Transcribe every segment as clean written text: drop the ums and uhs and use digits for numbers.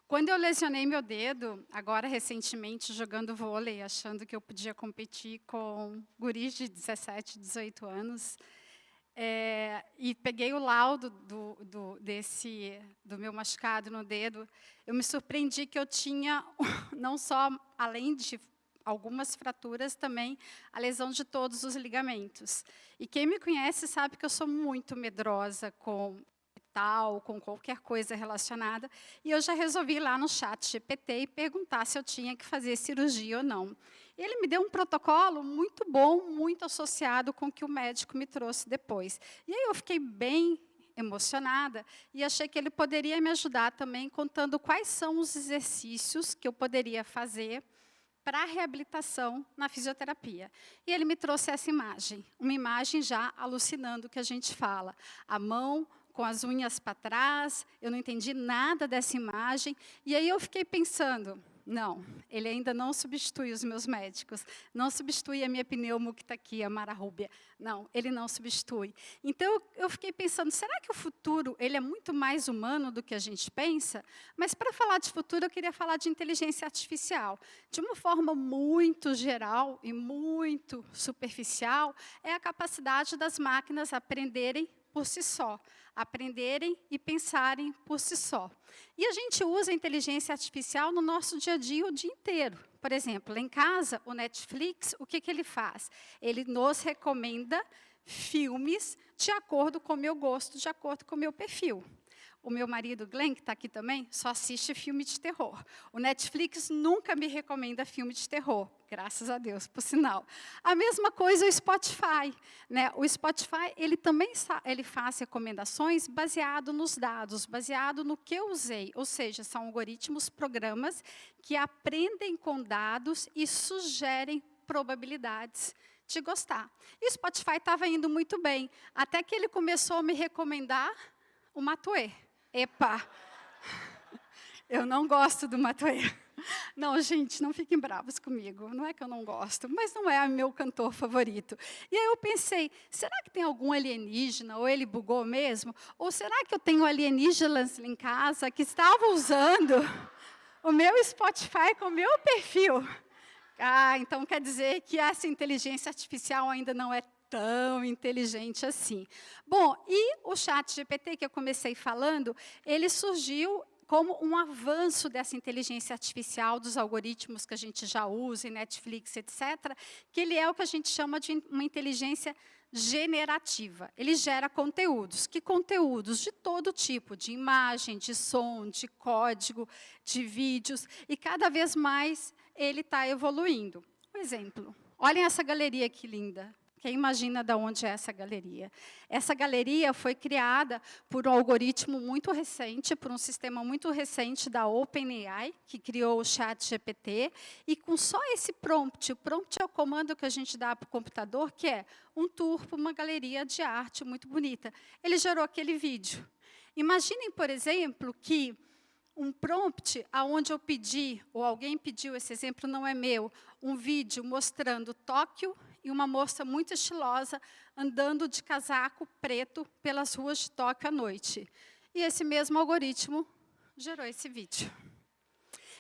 Quando eu lesionei meu dedo, agora recentemente jogando vôlei, achando que eu podia competir com guris de 17, 18 anos, e peguei o laudo do meu machucado no dedo, eu me surpreendi que eu tinha, não só, além de algumas fraturas, também a lesão de todos os ligamentos. E quem me conhece sabe que eu sou muito medrosa com hospital, com qualquer coisa relacionada, e eu já resolvi ir lá no chat GPT e perguntar se eu tinha que fazer cirurgia ou não. Ele me deu um protocolo muito bom, muito associado com o que o médico me trouxe depois. E aí eu fiquei bem emocionada e achei que ele poderia me ajudar também contando quais são os exercícios que eu poderia fazer para a reabilitação na fisioterapia. E ele me trouxe essa imagem, uma imagem já alucinando que a gente fala. A mão com as unhas para trás, eu não entendi nada dessa imagem. E aí eu fiquei pensando, não, ele ainda não substitui os meus médicos, não substitui a minha pneumo que está aqui, a Mara Rúbia. Não, ele não substitui. Então, eu fiquei pensando, será que o futuro ele é muito mais humano do que a gente pensa? Mas, para falar de futuro, eu queria falar de inteligência artificial. De uma forma muito geral e muito superficial, é a capacidade das máquinas aprenderem por si só, aprenderem e pensarem por si só. E a gente usa a inteligência artificial no nosso dia a dia o dia inteiro. Por exemplo, lá em casa, o Netflix, o que ele faz? Ele nos recomenda filmes de acordo com o meu gosto, de acordo com o meu perfil. O meu marido, Glenn, que está aqui também, só assiste filme de terror. O Netflix nunca me recomenda filme de terror, graças a Deus, por sinal. A mesma coisa o Spotify. Né? O Spotify ele também ele faz recomendações baseado nos dados, baseado no que eu usei. Ou seja, são algoritmos, programas que aprendem com dados e sugerem probabilidades de gostar. E o Spotify estava indo muito bem, até que ele começou a me recomendar o Matuê. Epa, eu não gosto do Matuê. Não, gente, não fiquem bravos comigo. Não é que eu não gosto, mas não é o meu cantor favorito. E aí eu pensei, será que tem algum alienígena, ou ele bugou mesmo? Ou será que eu tenho alienígenas em casa que estavam usando o meu Spotify com o meu perfil? Ah, então quer dizer que essa inteligência artificial ainda não é tão inteligente assim. Bom, e o chat GPT que eu comecei falando, ele surgiu como um avanço dessa inteligência artificial, dos algoritmos que a gente já usa em Netflix, etc., que ele é o que a gente chama de uma inteligência generativa. Ele gera conteúdos. Que conteúdos? De todo tipo, de imagem, de som, de código, de vídeos, e cada vez mais ele está evoluindo. Um exemplo, olhem essa galeria que linda. Quem imagina de onde é essa galeria? Essa galeria foi criada por um algoritmo muito recente, por um sistema muito recente da OpenAI, que criou o ChatGPT, e com só esse prompt, o prompt é o comando que a gente dá para o computador, que é um tour por uma galeria de arte muito bonita. Ele gerou aquele vídeo. Imaginem, por exemplo, que um prompt aonde eu pedi, ou alguém pediu, esse exemplo não é meu, um vídeo mostrando Tóquio e uma moça muito estilosa andando de casaco preto pelas ruas de Tóquio à noite. E esse mesmo algoritmo gerou esse vídeo.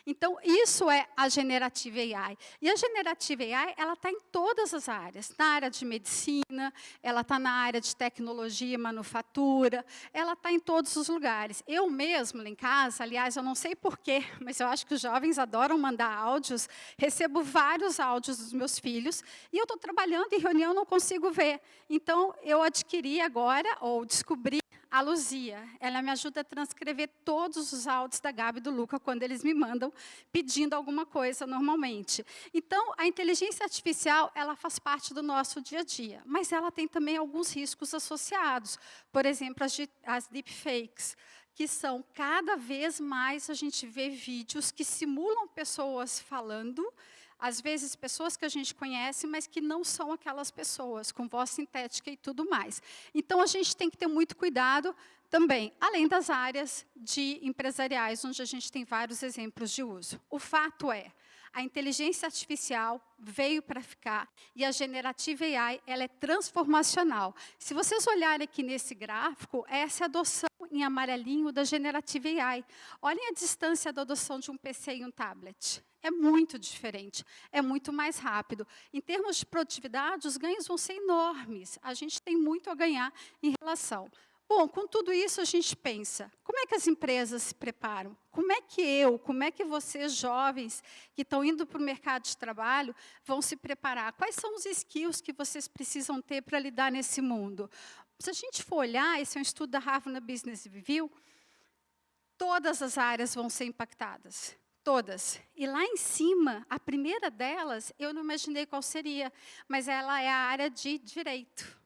Então, isso é a Generative AI. E a Generative AI, ela está em todas as áreas. Na área de medicina, ela está na área de tecnologia, manufatura, ela está em todos os lugares. Eu mesmo, lá em casa, aliás, eu não sei porquê, mas eu acho que os jovens adoram mandar áudios, recebo vários áudios dos meus filhos, e eu estou trabalhando em reunião, não consigo ver. Então, eu adquiri agora, ou descobri, a Luzia. Ela me ajuda a transcrever todos os áudios da Gabi e do Luca quando eles me mandam pedindo alguma coisa normalmente. Então, a inteligência artificial, ela faz parte do nosso dia a dia, mas ela tem também alguns riscos associados. Por exemplo, as deepfakes, que são cada vez mais a gente vê vídeos que simulam pessoas falando, às vezes pessoas que a gente conhece, mas que não são aquelas pessoas, com voz sintética e tudo mais. Então, a gente tem que ter muito cuidado também, além das áreas de empresariais, onde a gente tem vários exemplos de uso. O fato é, A inteligência artificial veio para ficar e a Generative AI, ela é transformacional. Se vocês olharem aqui nesse gráfico, essa é a adoção em amarelinho da Generative AI. Olhem a distância da adoção de um PC e um tablet. É muito diferente, é muito mais rápido. Em termos de produtividade, os ganhos vão ser enormes. A gente tem muito a ganhar em relação. Bom, com tudo isso a gente pensa, como é que as empresas se preparam? Como é que vocês jovens que estão indo para o mercado de trabalho vão se preparar? Quais são os skills que vocês precisam ter para lidar nesse mundo? Se a gente for olhar, esse é um estudo da Harvard Business Review, todas as áreas vão ser impactadas. Todas. E lá em cima, a primeira delas, eu não imaginei qual seria, mas ela é a área de direito.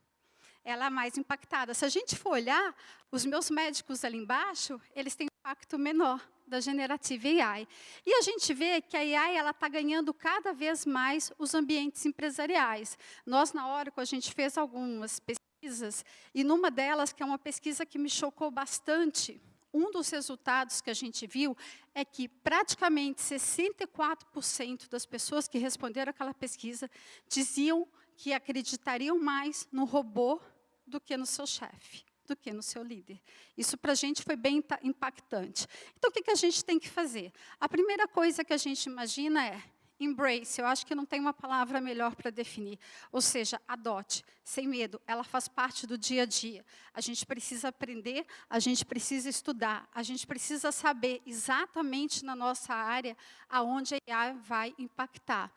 Ela é a mais impactada. Se a gente for olhar, os meus médicos ali embaixo, eles têm um impacto menor da Generative AI. E a gente vê que a AI está ganhando cada vez mais os ambientes empresariais. Nós, na Oracle, a gente fez algumas pesquisas, e numa delas, que é uma pesquisa que me chocou bastante, um dos resultados que a gente viu é que praticamente 64% das pessoas que responderam aquela pesquisa diziam que acreditariam mais no robô do que no seu chefe, do que no seu líder. Isso para a gente foi bem impactante. Então, o que a gente tem que fazer? A primeira coisa que a gente imagina é embrace, eu acho que não tem uma palavra melhor para definir. Ou seja, adote, sem medo, ela faz parte do dia a dia. A gente precisa aprender, a gente precisa estudar, a gente precisa saber exatamente na nossa área aonde a AI vai impactar.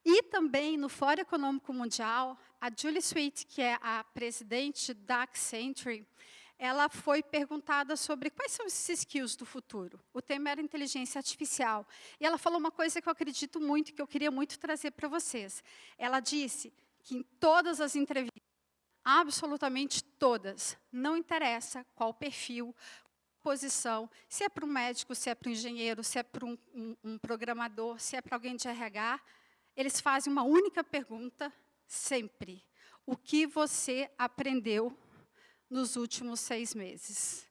E também, no Fórum Econômico Mundial, a Julie Sweet, que é a presidente da Accenture, ela foi perguntada sobre quais são esses skills do futuro. O tema era inteligência artificial. E ela falou uma coisa que eu acredito muito, que eu queria muito trazer para vocês. Ela disse que em todas as entrevistas, absolutamente todas, não interessa qual perfil, posição, se é para um médico, se é para um engenheiro, se é para um programador, se é para alguém de RH, eles fazem uma única pergunta, sempre. O que você aprendeu nos últimos 6 meses?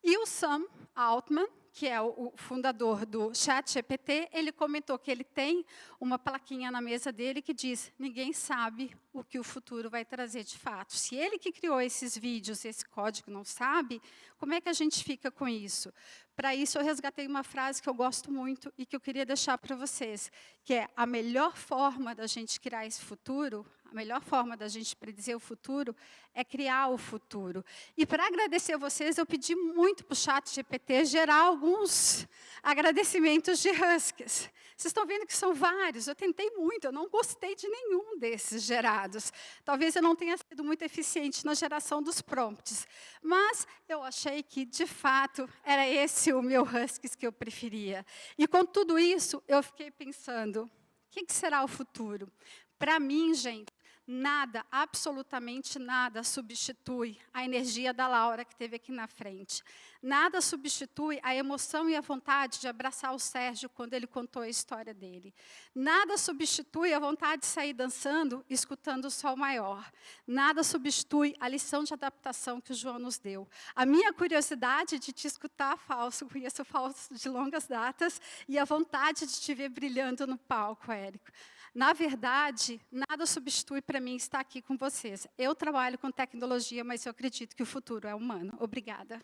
E o Sam Altman, que é o fundador do ChatGPT, ele comentou que ele tem uma plaquinha na mesa dele que diz: ninguém sabe o que o futuro vai trazer de fato. Se ele que criou esses vídeos, esse código não sabe, como é que a gente fica com isso? Para isso, eu resgatei uma frase que eu gosto muito e que eu queria deixar para vocês, que é: a melhor forma da gente criar esse futuro, a melhor forma da gente predizer o futuro, é criar o futuro. E para agradecer a vocês, eu pedi muito para o ChatGPT gerar alguns agradecimentos de huskies. Vocês estão vendo que são vários, eu tentei muito, eu não gostei de nenhum desses gerados. Talvez eu não tenha sido muito eficiente na geração dos prompts, mas eu achei que, de fato, era esse o meu huskies que eu preferia. E com tudo isso, eu fiquei pensando, o que será o futuro? Para mim, gente, nada, absolutamente nada substitui a energia da Laura que esteve aqui na frente. Nada substitui a emoção e a vontade de abraçar o Sérgio quando ele contou a história dele. Nada substitui a vontade de sair dançando, escutando o Sol Maior. Nada substitui a lição de adaptação que o João nos deu. A minha curiosidade de te escutar falso, conheço falso de longas datas, e a vontade de te ver brilhando no palco, Érico. Na verdade, nada substitui para mim estar aqui com vocês. Eu trabalho com tecnologia, mas eu acredito que o futuro é humano. Obrigada.